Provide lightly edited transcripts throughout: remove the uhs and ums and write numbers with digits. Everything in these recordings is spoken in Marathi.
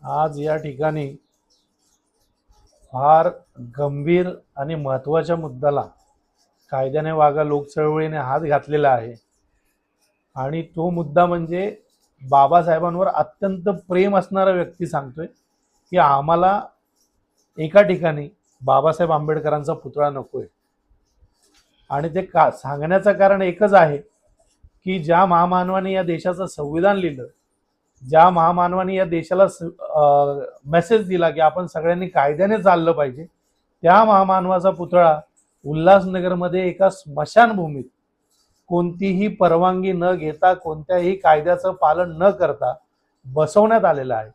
आज या ठिकाणी फार गंभीर आणि महत्त्वाच्या मुद्द्याला कायद्याने वागा लोकचळवळीने हात घातलेला आहे आणि तो मुद्दा म्हणजे बाबासाहेबांवर अत्यंत प्रेम असणारा व्यक्ती सांगतोय की आम्हाला एका ठिकाणी बाबासाहेब आंबेडकरांचा पुतळा नकोय। आणि ते का सांगण्याचं कारण एकच आहे की ज्या महामानवाने या देशाचं संविधान लिहिलं, ज्या महामानवाने या देशाला मेसेज दिला की आपण सगळ्यांनी कायद्याने चाललं पाहिजे, त्या महामानवाचा पुतळा उल्हासनगरमध्ये एका स्मशानभूमीत कोणतीही परवानगी न घेता कोणत्याही कायद्याचं पालन न करता बसवण्यात आलेला आहे।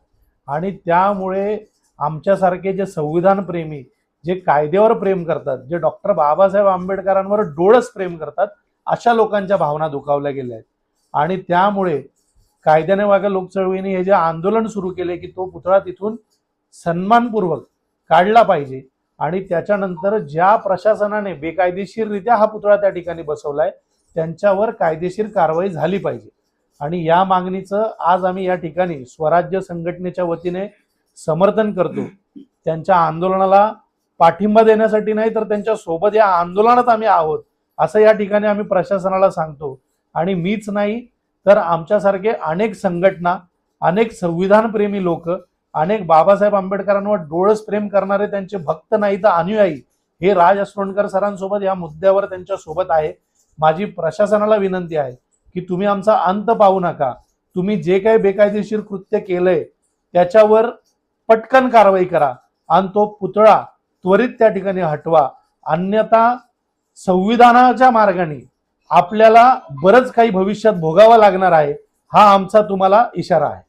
आणि त्यामुळे आमच्यासारखे जे संविधान प्रेमी, जे कायद्यावर प्रेम करतात, जे डॉक्टर बाबासाहेब आंबेडकरांवर डोळस प्रेम करतात, अशा लोकांच्या भावना दुखावल्या गेल्या आहेत। आणि त्यामुळे कायद्याने वागा लोकचळवळीने हे जे आंदोलन सुरू केले की तो पुतळा तिथून सन्मानपूर्वक काढला पाहिजे आणि त्याच्यानंतर ज्या प्रशासनाने बेकायदेशीररित्या हा पुतळा त्या ठिकाणी बसवलाय त्यांच्यावर कायदेशीर कारवाई झाली पाहिजे। आणि या मागणीचं आज आम्ही या ठिकाणी स्वराज्य संघटनेच्या वतीने समर्थन करतो। त्यांच्या आंदोलनाला पाठिंबा देण्यासाठी नाही तर त्यांच्या सोबत या आंदोलनात आम्ही आहोत असं या ठिकाणी आम्ही प्रशासनाला सांगतो। आणि मीच नाही तर आमच्यासारखे अनेक संघटना, अनेक संविधान प्रेमी लोक, अनेक बाबासाहेब आंबेडकरांवर डोळस प्रेम करणारे त्यांचे भक्त नाही तर अनुयायी हे राज अस्रोणकर सरांसोबत या मुद्द्यावर त्यांच्या सोबत आहे। माझी प्रशासनाला विनंती आहे की तुम्ही आमचा अंत पाहू नका, तुम्ही जे काही बेकायदेशीर कृत्य केलंय त्याच्यावर पटकन कारवाई करा आणि तो पुतळा त्वरित त्या ठिकाणी हटवा, अन्यथा संविधानाच्या मार्गाने आपल्याला बरंच काही भविष्यात भोगावं लागणार आहे, हा आमचा तुम्हाला इशारा आहे।